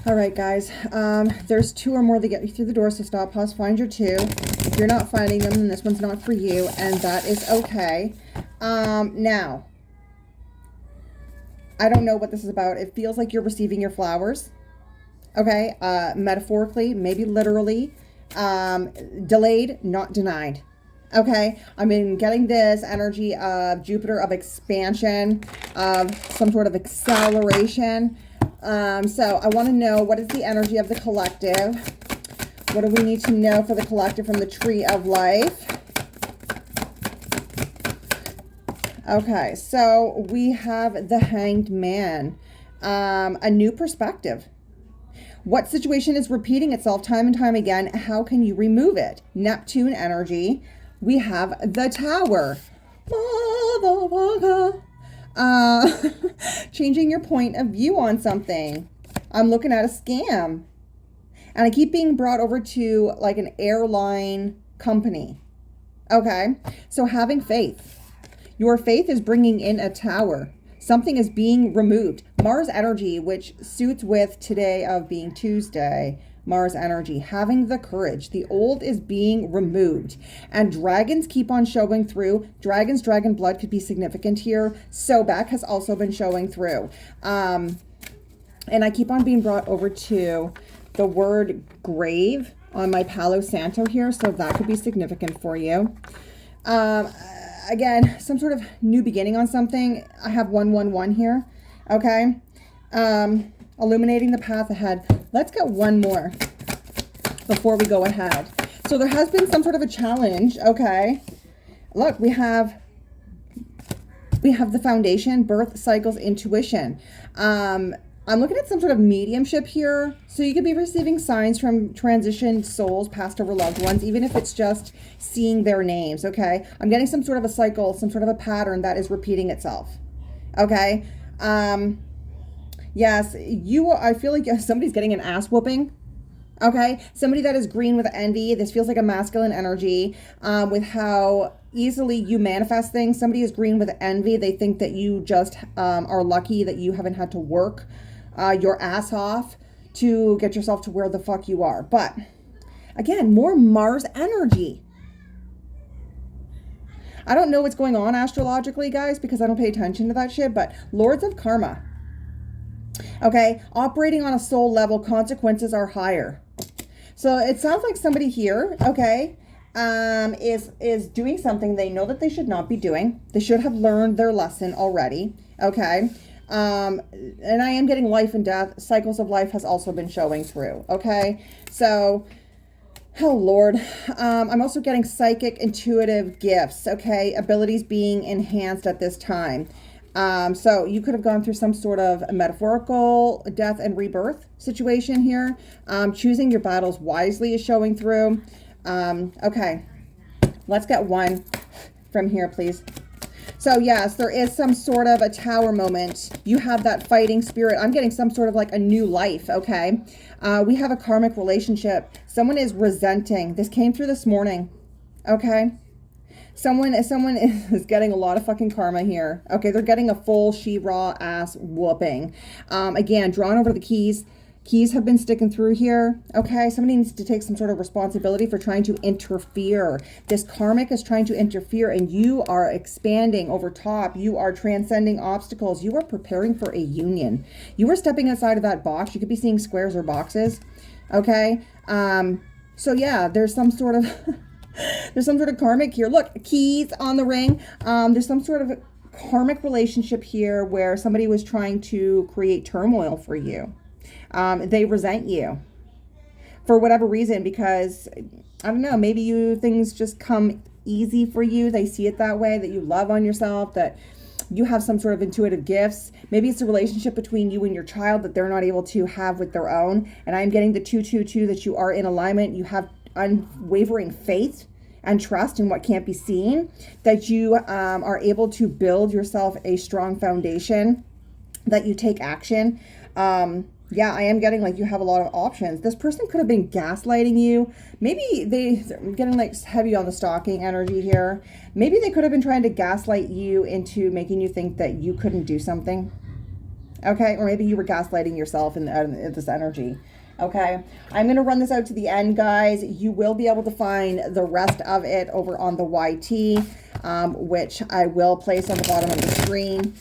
All right, guys. There's two or more that get you through the door, so stop, pause, find your two. If you're not finding them, then this one's not for you, and that is okay. Now, I don't know what this is about. It feels like you're receiving your flowers, okay? Metaphorically, maybe literally. Delayed, not denied. Okay, I've been getting this energy of Jupiter, of expansion, of some sort of acceleration. So I want to know, what is the energy of the collective? What do we need to know for the collective from the Tree of Life? Okay, so we have the Hanged Man. A new perspective. What situation is repeating itself time and time again? How can you remove it? Neptune energy. We have the Tower. Motherfucker. Changing your point of view on something. I'm looking at a scam. And I keep being brought over to like an airline company. Okay. So having faith. Your faith is bringing in a tower. Something is being removed. Mars energy, which suits with today of being Tuesday. Mars energy, having the courage. The old is being removed. And dragons keep on showing through. Dragons, dragon blood could be significant here. Sobek has also been showing through. And I keep on being brought over to the word grave on my Palo Santo here. So that could be significant for you. Again, some sort of new beginning on something. I have 111 here. Okay. Illuminating the path ahead. Let's get one more before we go ahead. So there has been some sort of a challenge. Okay. Look, we have the foundation, birth cycles, intuition. I'm looking at some sort of mediumship here. So you could be receiving signs from transitioned souls, past over loved ones, even if it's just seeing their names, okay? I'm getting some sort of a cycle, some sort of a pattern that is repeating itself, okay? Yes, I feel like somebody's getting an ass whooping, okay? Somebody that is green with envy. This feels like a masculine energy with how easily you manifest things. Somebody is green with envy. They think that you just are lucky that you haven't had to work your ass off to get yourself to where the fuck you are. But again, more Mars energy. I don't know what's going on astrologically, guys, because I don't pay attention to that shit, but Lords of Karma. Okay, operating on a soul level, consequences are higher. So it sounds like somebody here, okay, is doing something they know that they should not be doing. They should have learned their lesson already, okay? And I am getting life and death. Cycles of life has also been showing through, okay? So, oh Lord, I'm also getting psychic intuitive gifts, okay? Abilities being enhanced at this time. So you could have gone through some sort of metaphorical death and rebirth situation here. Choosing your battles wisely is showing through. Okay, let's get one from here, please. So yes, there is some sort of a tower moment. You have that fighting spirit. I'm getting some sort of like a new life, okay? We have a karmic relationship. Someone is resenting. This came through this morning, okay? Someone is getting a lot of fucking karma here. Okay, they're getting a full she-ra ass whooping. Again, drawn over the keys. Keys have been sticking through here. Okay, somebody needs to take some sort of responsibility for trying to interfere. This karmic is trying to interfere and you are expanding over top. You are transcending obstacles. You are preparing for a union. You are stepping outside of that box. You could be seeing squares or boxes. Okay, so yeah, there's some sort of... There's some sort of karmic here. Look, keys on the ring. There's some sort of karmic relationship here where somebody was trying to create turmoil for you. They resent you for whatever reason because, I don't know, maybe things just come easy for you. They see it that way, that you love on yourself, that you have some sort of intuitive gifts. Maybe it's a relationship between you and your child that they're not able to have with their own. And I'm getting the 222 that you are in alignment. You have unwavering faith and trust in what can't be seen, that you are able to build yourself a strong foundation, that you take action. Yeah, I am getting like you have a lot of options. This person could have been gaslighting you. Maybe I'm getting like heavy on the stalking energy here. Maybe they could have been trying to gaslight you into making you think that you couldn't do something. Okay, or maybe you were gaslighting yourself in this energy. Okay, I'm going to run this out to the end, guys. You will be able to find the rest of it over on the YT, which I will place on the bottom of the screen.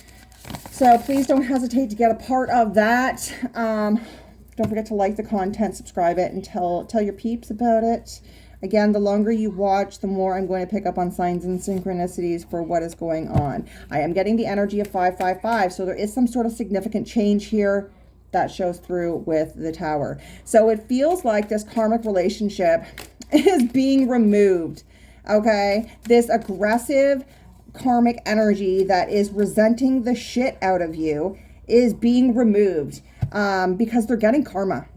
So please don't hesitate to get a part of that. Don't forget to like the content, subscribe it, and tell your peeps about it. Again, the longer you watch, the more I'm going to pick up on signs and synchronicities for what is going on. I am getting the energy of 555, so there is some sort of significant change here that shows through with the Tower. So it feels like this karmic relationship is being removed, okay? This aggressive karmic energy that is resenting the shit out of you is being removed because they're getting karma.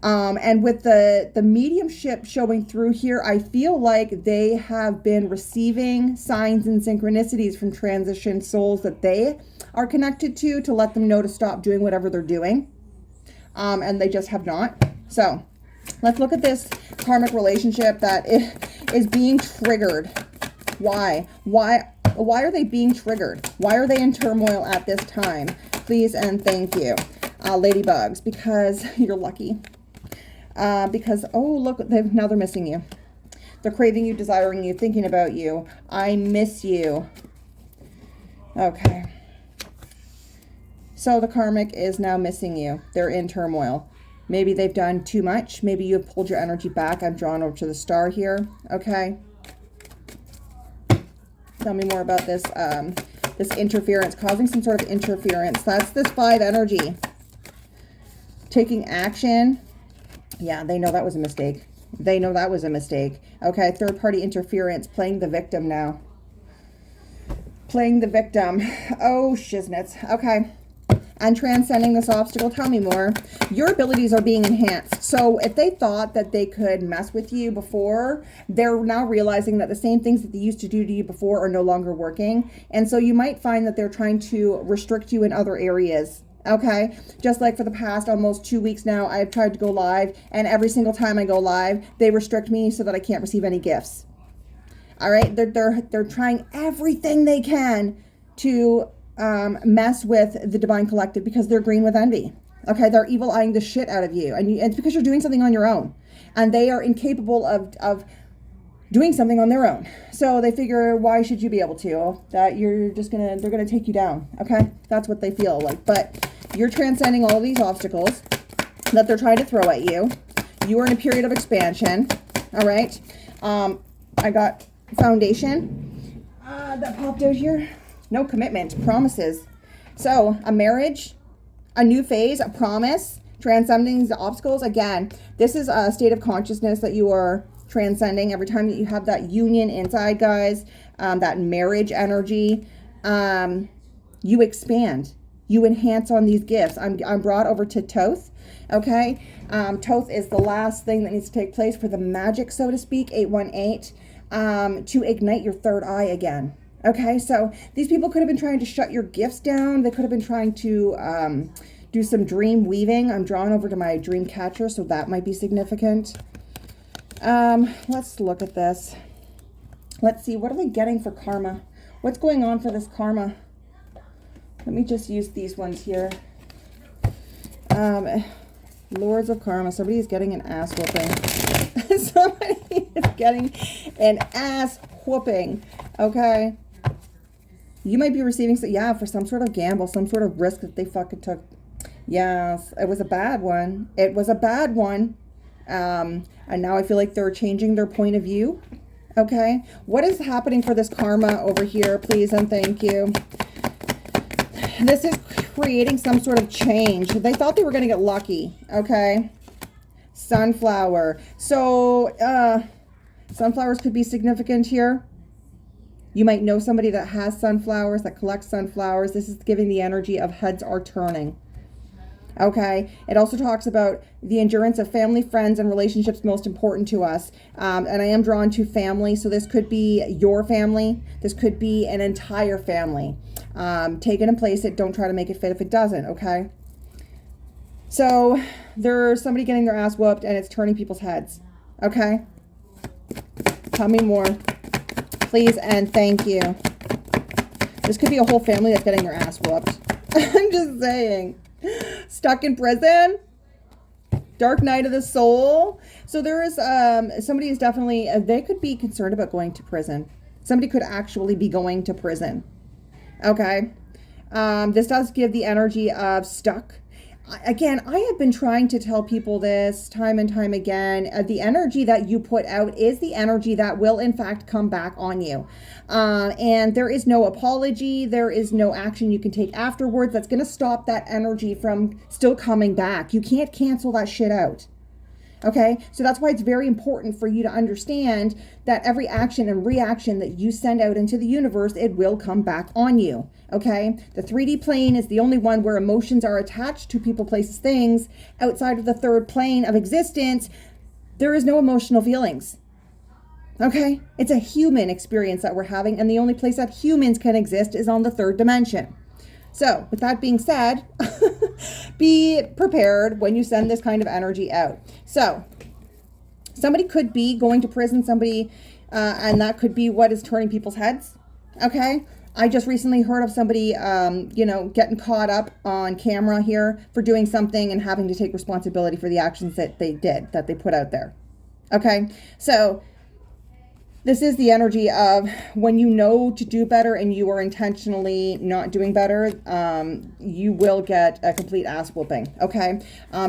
And with the mediumship showing through here, I feel like they have been receiving signs and synchronicities from transition souls that they are connected to let them know to stop doing whatever they're doing. And they just have not. So let's look at this karmic relationship that is being triggered. Why? Why are they being triggered? Why are they in turmoil at this time? Please and thank you, ladybugs, because you're lucky. Because, oh, look, now they're missing you. They're craving you, desiring you, thinking about you. I miss you. Okay. So the karmic is now missing you. They're in turmoil. Maybe they've done too much. Maybe you have pulled your energy back. I'm drawn over to the star here. Okay. Tell me more about this, this interference, causing some sort of interference. That's this 5 energy. Taking action. Yeah, they know that was a mistake. They know that was a mistake. Okay, third-party interference, playing the victim now. Playing the victim. Oh, shiznits. Okay. And transcending this obstacle. Tell me more. Your abilities are being enhanced. So if they thought that they could mess with you before, they're now realizing that the same things that they used to do to you before are no longer working. And so you might find that they're trying to restrict you in other areas. Okay, just like for the past almost 2 weeks now, I've tried to go live, and every single time I go live, they restrict me so that I can't receive any gifts. All right, they're trying everything they can to mess with the Divine Collective because they're green with envy. Okay, they're evil eyeing the shit out of you, and it's because you're doing something on your own, and they are incapable of doing something on their own. So they figure, why should you be able to? That they're gonna take you down. Okay, that's what they feel like. But you're transcending all of these obstacles that they're trying to throw at you. You are in a period of expansion. All right. I got foundation that popped out here. No commitment, promises. So a marriage, a new phase, a promise, transcending the obstacles. Again, this is a state of consciousness that you are transcending every time that you have that union inside, guys, that marriage energy. You expand, you enhance on these gifts. I'm brought over to Thoth. Okay, Thoth is the last thing that needs to take place for the magic, so to speak, 818, to ignite your third eye again. Okay, so these people could have been trying to shut your gifts down. They could have been trying to do some dream weaving. I'm drawn over to my dream catcher, so that might be significant. Let's look at this. Let's see, what are they getting for karma? What's going on for this karma? Let me just use these ones here. Lords of Karma. Somebody is getting an ass whooping. Somebody is getting an ass whooping. Okay. You might be receiving, for some sort of gamble, some sort of risk that they fucking took. Yes, it was a bad one. It was a bad one. And now I feel like they're changing their point of view. Okay. What is happening for this karma over here, please and thank you? This is creating some sort of change. They thought they were going to get lucky. Okay. Sunflower. So, sunflowers could be significant here. You might know somebody that has sunflowers, that collects sunflowers. This is giving the energy of heads are turning. Okay. It also talks about the endurance of family, friends, and relationships most important to us. And I am drawn to family. So this could be your family. This could be an entire family. Take it and place it. Don't try to make it fit if it doesn't. Okay. So there's somebody getting their ass whooped and it's turning people's heads. Okay. Tell me more, please and thank you. This could be a whole family that's getting their ass whooped. I'm just saying. Stuck in prison. Dark night of the soul. So there is somebody is definitely, they could be concerned about going to prison. Somebody could actually be going to prison. Okay. This does give the energy of stuck. Again, I have been trying to tell people this time and time again. The energy that you put out is the energy that will, in fact, come back on you. And there is no apology. There is no action you can take afterwards that's going to stop that energy from still coming back. You can't cancel that shit out. Okay, so that's why it's very important for you to understand that every action and reaction that you send out into the universe, it will come back on you. Okay, the 3D plane is the only one where emotions are attached to people, places, things. Outside of the third plane of existence, there is no emotional feelings. Okay, it's a human experience that we're having, and the only place that humans can exist is on the third dimension. So, with that being said, be prepared when you send this kind of energy out. So, somebody could be going to prison, and that could be what is turning people's heads. Okay? I just recently heard of somebody, getting caught up on camera here for doing something and having to take responsibility for the actions that they did, that they put out there. Okay? So, this is the energy of when you know to do better and you are intentionally not doing better, you will get a complete ass whooping, okay?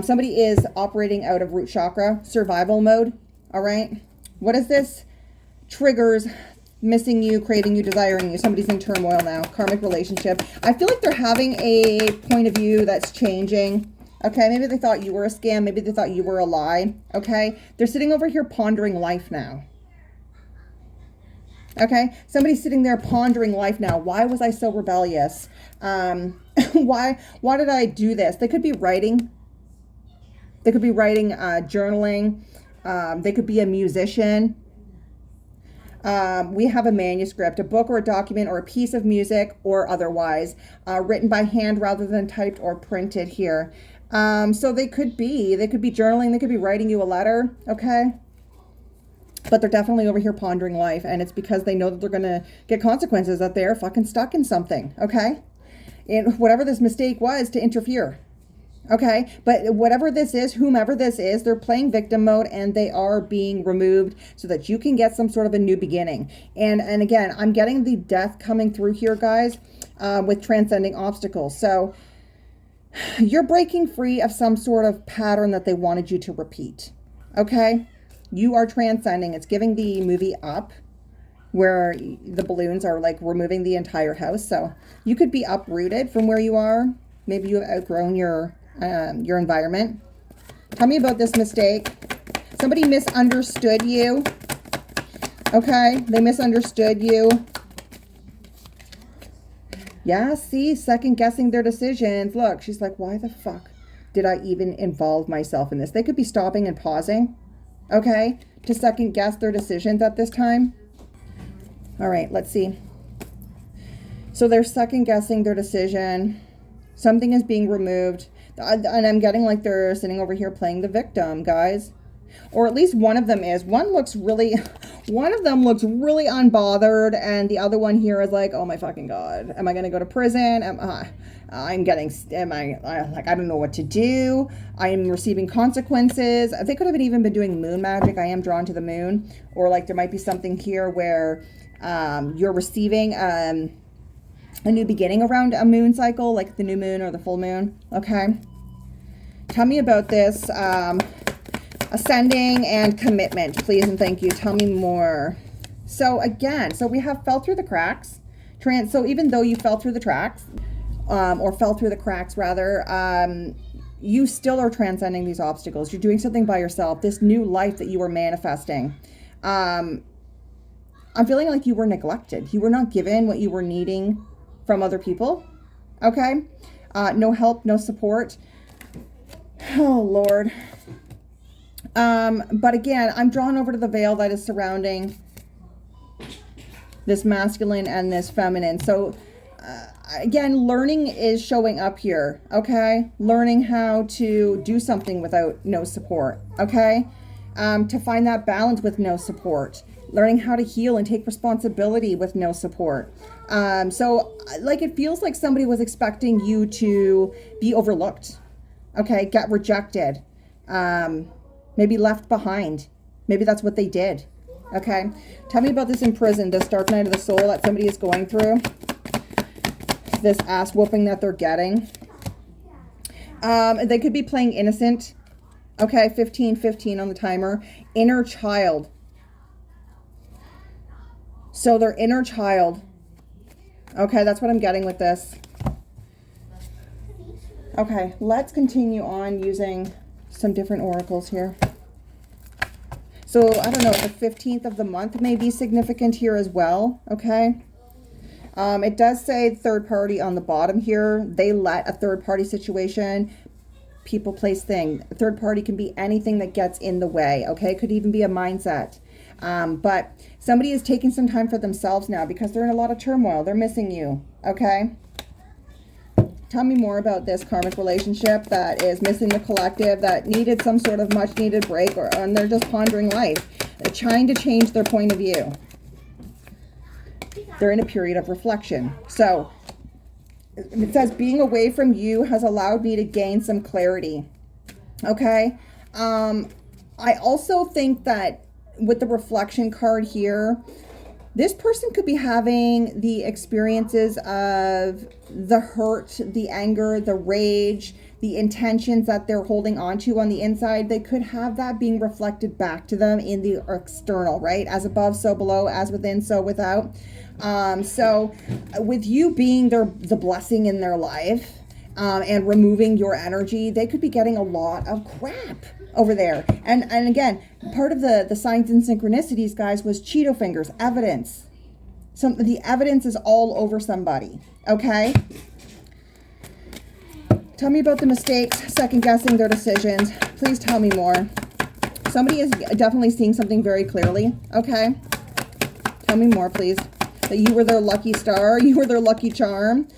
Somebody is operating out of root chakra, survival mode, all right? What is this? Triggers, missing you, craving you, desiring you. Somebody's in turmoil now, karmic relationship. I feel like they're having a point of view that's changing. Okay, maybe they thought you were a scam. Maybe they thought you were a lie, okay? They're sitting over here pondering life now. Okay, somebody's sitting there pondering life now. Why was I so rebellious? Why did I do this? They could be writing. They could be writing, journaling. They could be a musician. We have a manuscript, a book or a document or a piece of music or otherwise, written by hand rather than typed or printed here. So they could be journaling. They could be writing you a letter. Okay. But they're definitely over here pondering life, and it's because they know that they're going to get consequences, that they're fucking stuck in something, okay? And whatever this mistake was to interfere, okay? But whatever this is, whomever this is, they're playing victim mode, and they are being removed so that you can get some sort of a new beginning. And again, I'm getting the death coming through here, guys, with transcending obstacles. So you're breaking free of some sort of pattern that they wanted you to repeat, okay? You are transcending. It's giving the movie Up, where the balloons are like removing the entire house. So you could be uprooted from where you are. Maybe you have outgrown your environment. Tell me about this mistake. Somebody misunderstood you. Okay, they misunderstood you. Yeah, see, second guessing their decisions. Look, she's like, why the fuck did I even involve myself in this? They could be stopping and pausing. Okay, to second guess their decisions at this time. All right, let's see. So they're second guessing their decision. Something is being removed. And I'm getting like they're sitting over here playing the victim, guys. Or at least one of them is. One of them looks really unbothered, and the other one here is like, oh my fucking God, am I going to go to prison? I don't know what to do. I am receiving consequences. They could have even been doing moon magic. I am drawn to the moon. Or like there might be something here where you're receiving a new beginning around a moon cycle, like the new moon or the full moon. Okay. Tell me about this. Ascending and commitment, please and thank you. Tell me more. So again, so we have fell through the cracks. So even though you fell through the cracks, you still are transcending these obstacles. You're doing something by yourself. This new life that you were manifesting. I'm feeling like you were neglected. You were not given what you were needing from other people. Okay? No help, no support. Oh, Lord. But again, I'm drawn over to the veil that is surrounding this masculine and this feminine. So, again, learning is showing up here, okay? Learning how to do something without no support, okay? To find that balance with no support. learning how to heal and take responsibility with no support. So like it feels like somebody was expecting you to be overlooked, okay, get rejected, maybe left behind. Maybe that's what they did. Okay, tell me about this in prison, this dark night of the soul that somebody is going through, this ass whooping that they're getting. They could be playing innocent. Okay, 15 on the timer. Inner child. So their inner child. Okay, that's what I'm getting with this. Okay, let's continue on using some different oracles here. So, I don't know, the 15th of the month may be significant here as well, okay? It does say third party on the bottom here. They let a third party situation, people, place, thing. A third party can be anything that gets in the way, okay? It could even be a mindset. But somebody is taking some time for themselves now because they're in a lot of turmoil. They're missing you, okay? Tell me more about this karmic relationship that is missing the collective, that needed some sort of much needed break, and they're just pondering life. They're trying to change their point of view. They're in a period of reflection. So it says, being away from you has allowed me to gain some clarity. Okay. I also think that with the reflection card here, this person could be having the experiences of the hurt, the anger, the rage, the intentions that they're holding on to on the inside. They could have that being reflected back to them in the external, right? As above, so below, as within, so without. So with you being the blessing in their life, and removing your energy, they could be getting a lot of crap over there. And again, part of the signs and synchronicities, guys, was Cheeto fingers, evidence. The evidence is all over somebody, okay? Tell me about the mistakes, second guessing their decisions. Please tell me more. Somebody is definitely seeing something very clearly, okay? Tell me more, please. That you were their lucky star, you were their lucky charm.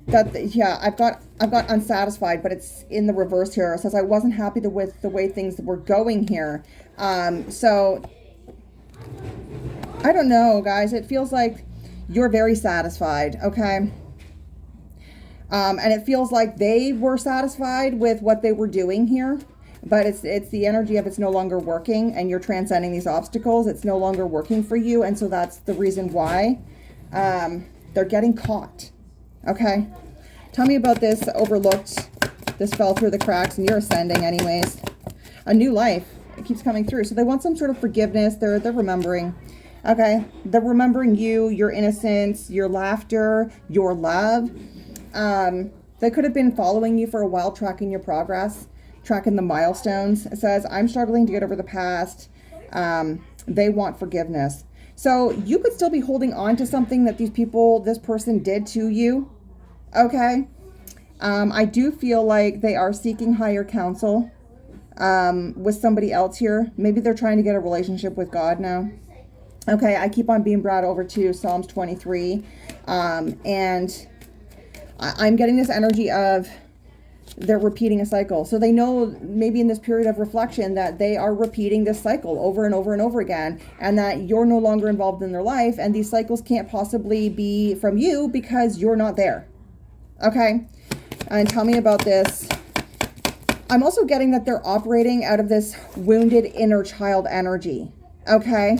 Yeah, I've got unsatisfied, but it's in the reverse here. It says I wasn't happy with the way things were going here. So I don't know, guys. It feels like you're very satisfied, okay? And it feels like they were satisfied with what they were doing here, but it's the energy of it's no longer working, and you're transcending these obstacles. It's no longer working for you, and so that's the reason why they're getting caught. Okay, tell me about this overlooked, this fell through the cracks, and you're ascending anyways. A new life, it keeps coming through. So they want some sort of forgiveness. They're remembering. Okay, they're remembering you, your innocence, your laughter, your love. They could have been following you for a while, tracking your progress, tracking the milestones. It says, I'm struggling to get over the past. They want forgiveness. So you could still be holding on to something that this person did to you. Okay. I do feel like they are seeking higher counsel with somebody else here. Maybe they're trying to get a relationship with God now. Okay, I keep on being brought over to Psalms 23. And I'm getting this energy of they're repeating a cycle. So they know maybe in this period of reflection that they are repeating this cycle over and over and over again, and that you're no longer involved in their life, and these cycles can't possibly be from you because you're not there. Okay, and tell me about this. I'm also getting that they're operating out of this wounded inner child energy. Okay,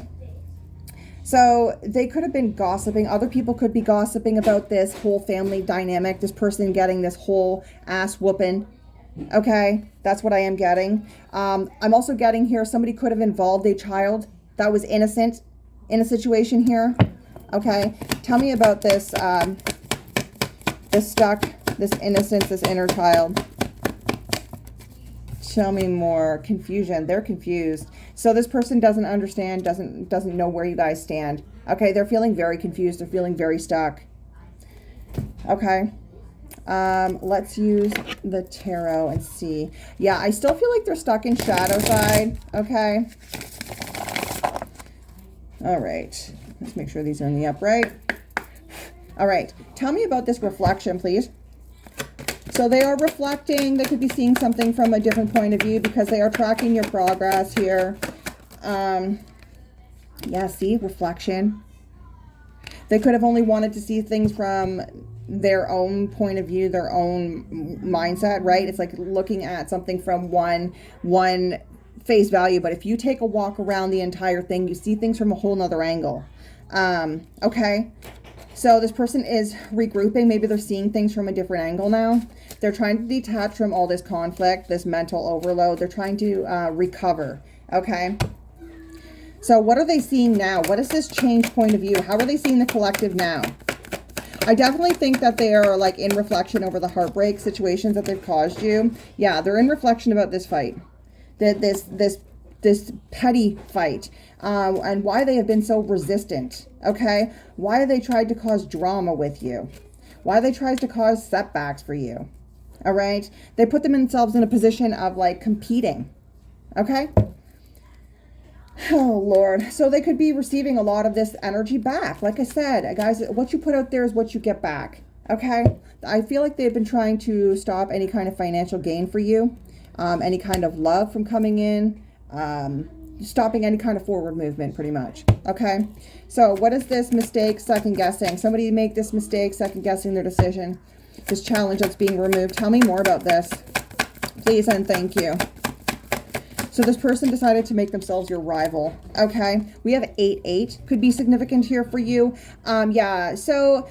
so they could have been gossiping. Other people could be gossiping about this whole family dynamic, this person getting this whole ass whooping. Okay, that's what I am getting. I'm also getting here somebody could have involved a child that was innocent in a situation here. Okay, tell me about this. This stuck, this innocence, this inner child. Tell me more. Confusion. They're confused. So this person doesn't understand, doesn't know where you guys stand. Okay, they're feeling very confused. They're feeling very stuck. Okay. Let's use the tarot and see. Yeah, I still feel like they're stuck in shadow side. Okay. All right. Let's make sure these are in the upright. All right. Tell me about this reflection, please. So they are reflecting. They could be seeing something from a different point of view because they are tracking your progress here. Yeah, see, reflection. They could have only wanted to see things from their own point of view, their own mindset, right? It's like looking at something from one face value, but if you take a walk around the entire thing, you see things from a whole nother angle. Okay. So this person is regrouping. Maybe they're seeing things from a different angle now. They're trying to detach from all this conflict, this mental overload. They're trying to recover. Okay. So what are they seeing now? What is this change point of view? How are they seeing the collective now? I definitely think that they are like in reflection over the heartbreak situations that they've caused you. Yeah, they're in reflection about this fight. This petty fight, and why they have been so resistant. Okay, why they tried to cause drama with you, why they tried to cause setbacks for you. All right, they put themselves in a position of like competing. Okay. Oh Lord, so they could be receiving a lot of this energy back. Like I said, guys, what you put out there is what you get back. Okay, I feel like they've been trying to stop any kind of financial gain for you. Any kind of love from coming in, stopping any kind of forward movement pretty much. Okay, so what is this mistake, second guessing? Somebody make this mistake, second guessing their decision, this challenge that's being removed. Tell me more about this, please and thank you. So this person decided to make themselves your rival. Okay, we have 8-8, could be significant here for you. Yeah, so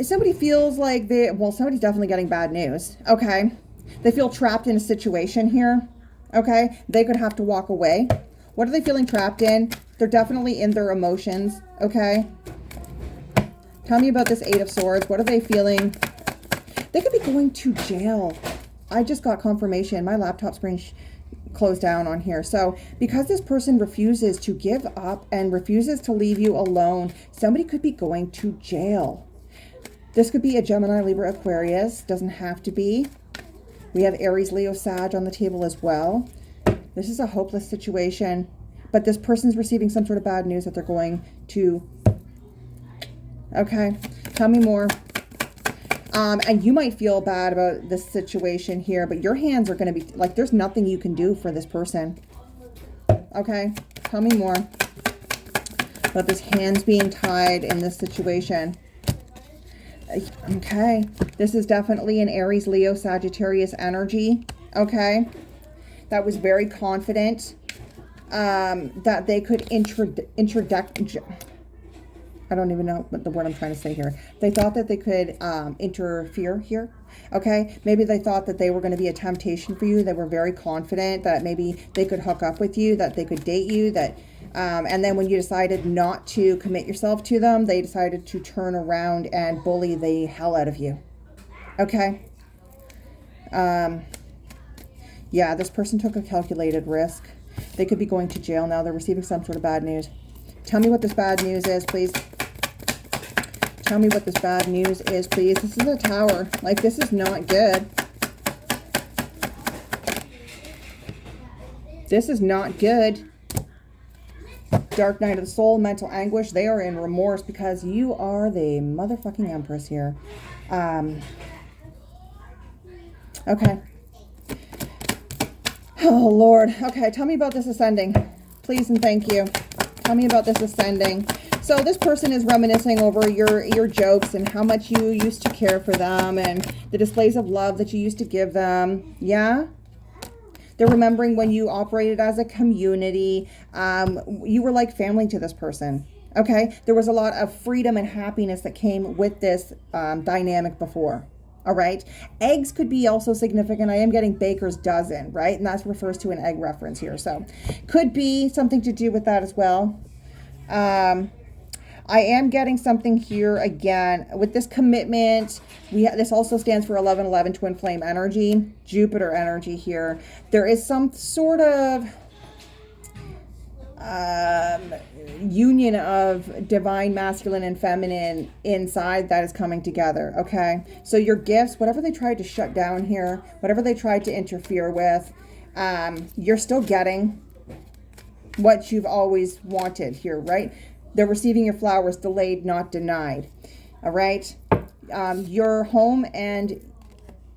somebody feels like somebody's definitely getting bad news. Okay. They feel trapped in a situation here, okay? They could have to walk away. What are they feeling trapped in? They're definitely in their emotions, okay? Tell me about this 8 of Swords. What are they feeling? They could be going to jail. I just got confirmation. My laptop screen closed down on here. So because this person refuses to give up and refuses to leave you alone, somebody could be going to jail. This could be a Gemini, Libra, Aquarius. Doesn't have to be. We have Aries, Leo, Sag on the table as well. This is a hopeless situation, but this person's receiving some sort of bad news that they're going to. Okay, tell me more. And you might feel bad about this situation here, but your hands are going to be like, there's nothing you can do for this person. Okay, tell me more about this hands being tied in this situation. Okay, this is definitely an Aries, Leo, Sagittarius energy. Okay, that was very confident that they could introduce. I don't even know what the word I'm trying to say here. They thought that they could interfere here. Okay, maybe they thought that they were going to be a temptation for you. They were very confident that maybe they could hook up with you, that they could date you, that. And then when you decided not to commit yourself to them, they decided to turn around and bully the hell out of you. Okay. Yeah, this person took a calculated risk. They could be going to jail now. They're receiving some sort of bad news. Tell me what this bad news is, please. Tell me what this bad news is, please. This is a Tower. Like, this is not good. This is not good. Dark Night of the Soul, mental anguish. They are in remorse because you are the motherfucking Empress here. Okay. Oh, Lord. Okay, tell me about this ascending. Please and thank you. Tell me about this ascending. So this person is reminiscing over your jokes and how much you used to care for them and the displays of love that you used to give them. Yeah? They're remembering when you operated as a community. You were like family to this person. Okay? There was a lot of freedom and happiness that came with this dynamic before. All right? Eggs could be also significant. I am getting baker's dozen, right? And that refers to an egg reference here. So could be something to do with that as well. I am getting something here again with this commitment. This also stands for 1111 twin flame energy, Jupiter energy here. There is some sort of union of divine masculine and feminine inside that is coming together. Okay, so your gifts, whatever they tried to shut down here, whatever they tried to interfere with, you're still getting what you've always wanted here, right? They're receiving your flowers, delayed, not denied. All right. Your home and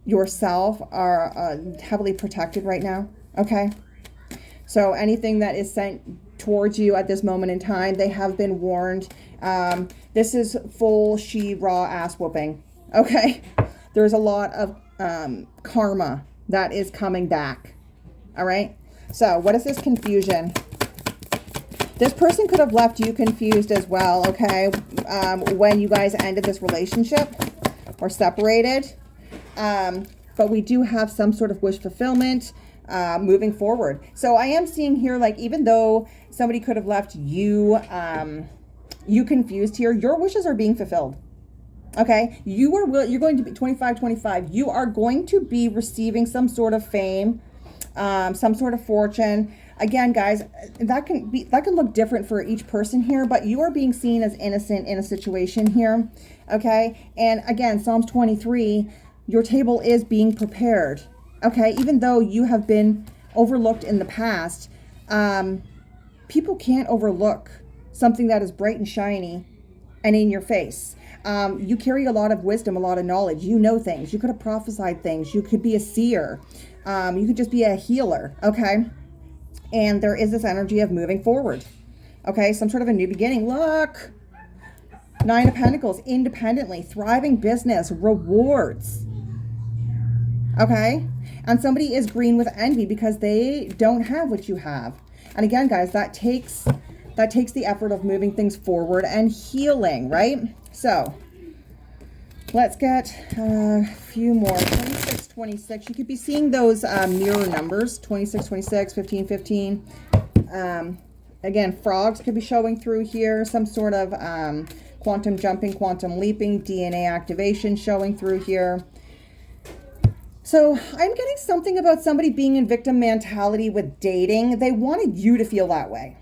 yourself are heavily protected right now. Okay. So anything that is sent towards you at this moment in time. They have been warned. This is full raw ass whooping. Okay. There's a lot of karma that is coming back. All right. So what is this confusion? This person could have left you confused as well. Okay. When you guys ended this relationship or separated. But we do have some sort of wish fulfillment moving forward. So I am seeing here, like, even though somebody could have left you, you confused here, your wishes are being fulfilled. Okay. You're going to be 25. You are going to be receiving some sort of fame, some sort of fortune. Again, guys, that can look different for each person here, but you are being seen as innocent in a situation here. Okay. And again, Psalms 23, your table is being prepared. Okay. Even though you have been overlooked in the past, people can't overlook something that is bright and shiny and in your face. You carry a lot of wisdom, a lot of knowledge. You know things. You could have prophesied things. You could be a seer. You could just be a healer. Okay. And there is this energy of moving forward. Okay. Some sort of a new beginning. Look. 9 of Pentacles. Independently. Thriving business. Rewards. Okay. And somebody is green with envy because they don't have what you have. And again, guys, that takes the effort of moving things forward and healing, right? So let's get a few more. 26, 26. You could be seeing those mirror numbers. 26, 26, 15, 15. Again, frogs could be showing through here. Some sort of quantum jumping, quantum leaping, DNA activation showing through here. So I'm getting something about somebody being in victim mentality with dating. They wanted you to feel that way.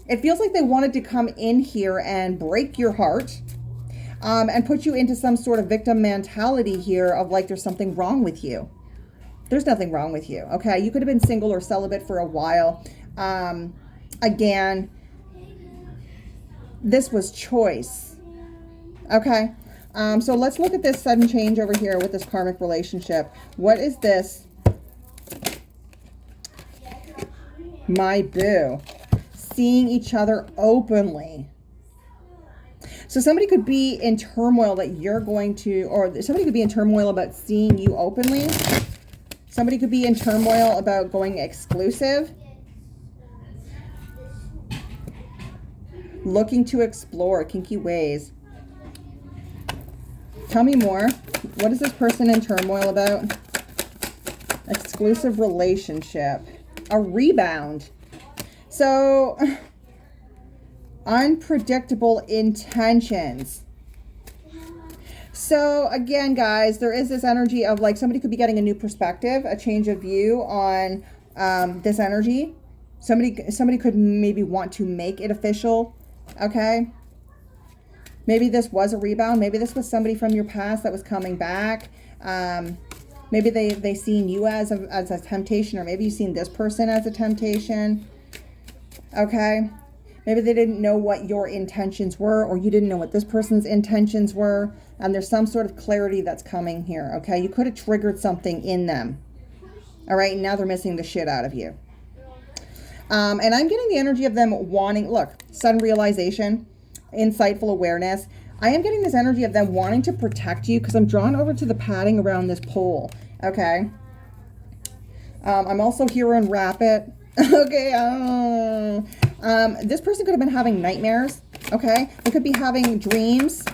It feels like they wanted to come in here and break your heart and put you into some sort of victim mentality here of like there's something wrong with you. There's nothing wrong with you. Okay. You could have been single or celibate for a while. Again, this was choice. Okay. So let's look at this sudden change over here with this karmic relationship. What is this? My boo. Seeing each other openly. So somebody could be in turmoil that you're going to, or somebody could be in turmoil about seeing you openly. Somebody could be in turmoil about going exclusive. Looking to explore kinky ways. Tell me more. What is this person in turmoil about? Exclusive relationship. A rebound. So, unpredictable intentions. So, again, guys, there is this energy of like somebody could be getting a new perspective, a change of view on this energy. Somebody could maybe want to make it official. Okay. Maybe this was a rebound. Maybe this was somebody from your past that was coming back. Maybe they seen you as a temptation, or maybe you seen this person as a temptation. Okay. Maybe they didn't know what your intentions were, or you didn't know what this person's intentions were. And there's some sort of clarity that's coming here. Okay. You could have triggered something in them. All right. And now they're missing the shit out of you. And I'm getting the energy of them wanting, look, sudden realization, insightful awareness. I am getting this energy of them wanting to protect you because I'm drawn over to the padding around this pole. Okay. I'm also here in Rapid. Okay. This person could have been having nightmares. Okay. They could be having dreams.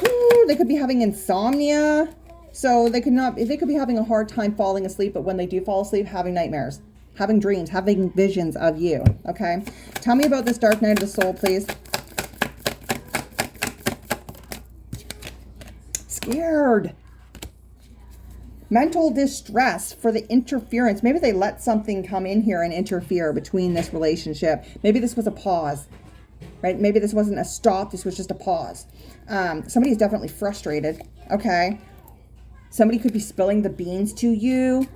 Ooh, they could be having insomnia. So they could be having a hard time falling asleep, but when they do fall asleep, having nightmares, having dreams, having visions of you. Okay. Tell me about this dark night of the soul, please. Scared. Mental distress for the interference. Maybe they let something come in here and interfere between this relationship. Maybe this was a pause, right? Maybe this wasn't a stop. This was just a pause. Somebody's definitely frustrated. Okay. Somebody could be spilling the beans to you.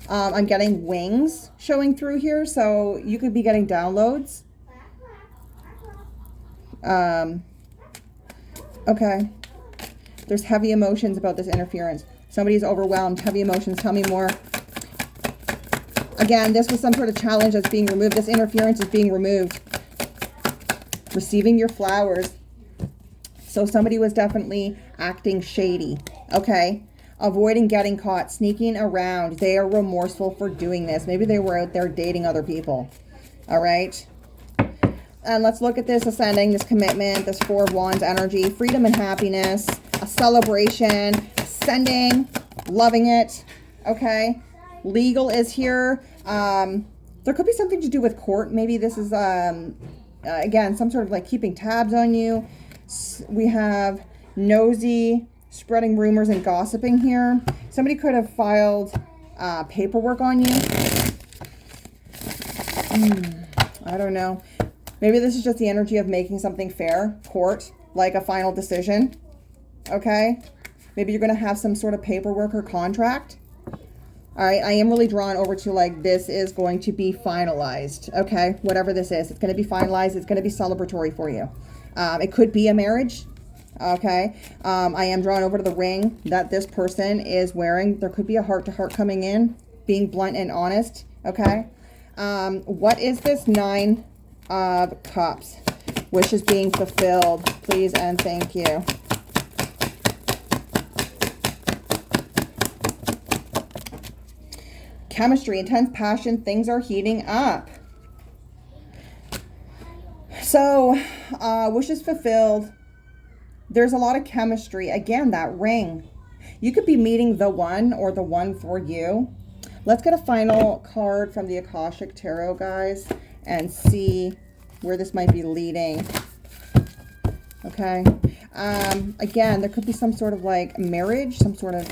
I'm getting wings showing through here. So you could be getting downloads. Okay. There's heavy emotions about this interference. Somebody's overwhelmed. Heavy emotions. Tell me more. Again, this was some sort of challenge that's being removed. This interference is being removed. Receiving your flowers. So somebody was definitely acting shady, okay? Avoiding getting caught, sneaking around. They are remorseful for doing this. Maybe they were out there dating other people, all right? And let's look at this ascending, this commitment, this Four of Wands energy, freedom and happiness, a celebration, ascending, loving it, okay? Legal is here. There could be something to do with court. Maybe this is, again, some sort of like keeping tabs on you. We have nosy, spreading rumors and gossiping here. Somebody could have filed paperwork on you. I don't know. Maybe this is just the energy of making something fair, court, like a final decision, okay? Maybe you're going to have some sort of paperwork or contract. All right, I am really drawn over to like this is going to be finalized, okay? Whatever this is, it's going to be finalized. It's going to be celebratory for you. It could be a marriage, okay? I am drawn over to the ring that this person is wearing. There could be a heart-to-heart coming in, being blunt and honest, okay? What is this Nine of Cups? Wishes being fulfilled, please and thank you. Chemistry, intense passion, things are heating up. So, wishes fulfilled. There's a lot of chemistry. Again, that ring. You could be meeting the one or the one for you. Let's get a final card from the Akashic Tarot, guys, and see where this might be leading. Okay. Again, there could be some sort of like marriage, some sort of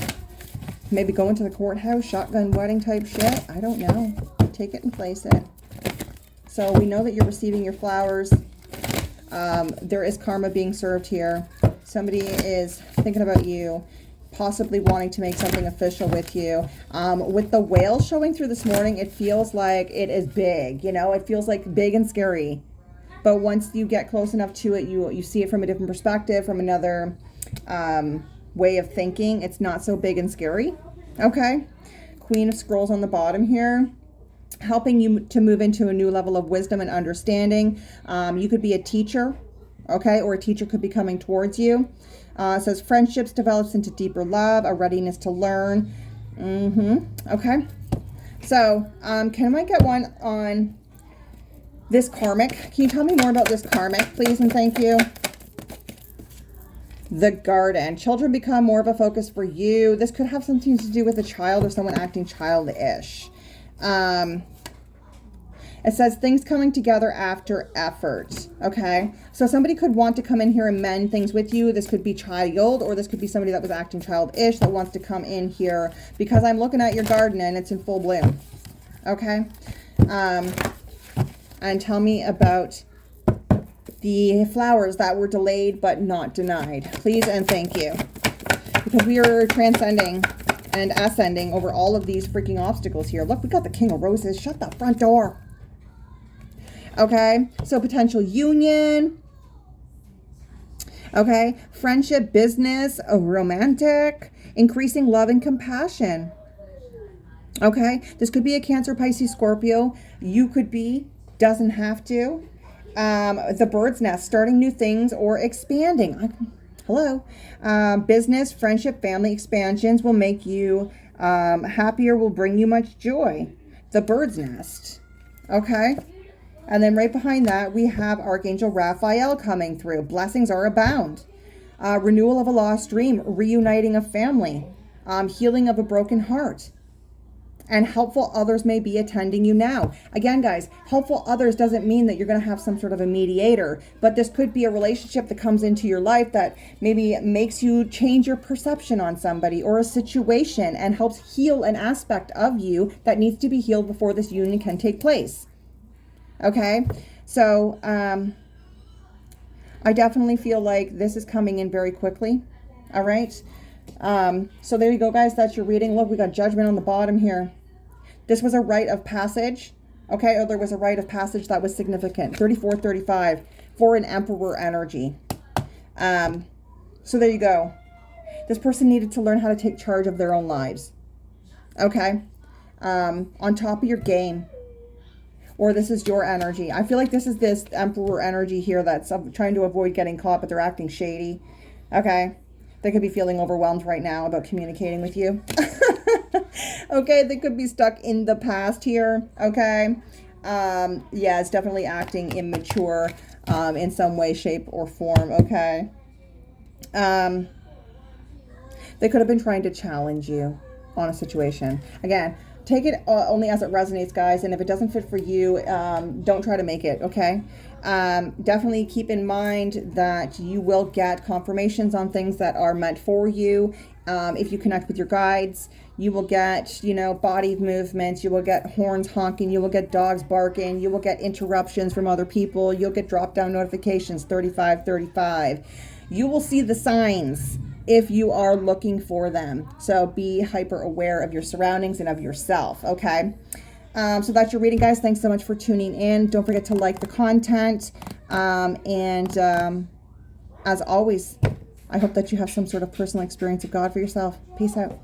maybe going to the courthouse, shotgun wedding type shit. I don't know. Take it and place it. So we know that you're receiving your flowers. There is karma being served here. Somebody is thinking about you, possibly wanting to make something official with you. With the whale showing through this morning, it feels like it is big. You know, it feels like big and scary. But once you get close enough to it, you see it from a different perspective, from another way of thinking. It's not so big and scary. Okay. Queen of Scrolls on the bottom here, helping you to move into a new level of wisdom and understanding. You could be a teacher, okay, or a teacher could be coming towards you. It says friendships develops into deeper love, a readiness to learn. Okay. So, can I get one on this karmic? Can you tell me more about this karmic, please and thank you? The Garden. Children become more of a focus for you. This could have something to do with a child or someone acting childish. It says things coming together after effort. Okay. So somebody could want to come in here and mend things with you. This could be child, or this could be somebody that was acting childish that wants to come in here because I'm looking at your garden and it's in full bloom. Okay. And tell me about the flowers that were delayed but not denied. Please and thank you. Because we are transcending and ascending over all of these freaking obstacles here. Look, we got the King of Roses. Shut the front door. Okay, so potential union. Okay, friendship, business, a romantic, increasing love and compassion. Okay, this could be a Cancer, Pisces, Scorpio. You could be, doesn't have to. The bird's nest, starting new things or expanding. Hello. Business, friendship, family expansions will make you happier, will bring you much joy. The bird's nest. Okay. And then right behind that, we have Archangel Raphael coming through. Blessings are abound. Renewal of a lost dream, reuniting a family, healing of a broken heart. And helpful others may be attending you now. Again, guys, helpful others doesn't mean that you're going to have some sort of a mediator, but this could be a relationship that comes into your life that maybe makes you change your perception on somebody or a situation and helps heal an aspect of you that needs to be healed before this union can take place. Okay, so I definitely feel like this is coming in very quickly. All right, so there you go, guys. That's your reading. Look, we got Judgment on the bottom here. This was a rite of passage, okay, or there was a rite of passage that was significant. 34-35 for an Emperor energy. So there you go. This person needed to learn how to take charge of their own lives, okay? on top of your game. Or this is your energy. I feel like this is this Emperor energy here that's trying to avoid getting caught, but they're acting shady. Okay. They could be feeling overwhelmed right now about communicating with you. Okay. They could be stuck in the past here. Okay. Yeah, it's definitely acting immature in some way, shape, or form. Okay. They could have been trying to challenge you on a situation. Again, take it only as it resonates, guys. And if it doesn't fit for you, don't try to make it, okay? Definitely keep in mind that you will get confirmations on things that are meant for you. If you connect with your guides, you will get, you know, body movements. You will get horns honking. You will get dogs barking. You will get interruptions from other people. You'll get drop-down notifications, 3535. You will see the signs if you are looking for them. So be hyper aware of your surroundings and of yourself, okay? So that's your reading, guys. Thanks so much for tuning in. Don't forget to like the content. As always, I hope that you have some sort of personal experience of God for yourself. Peace out.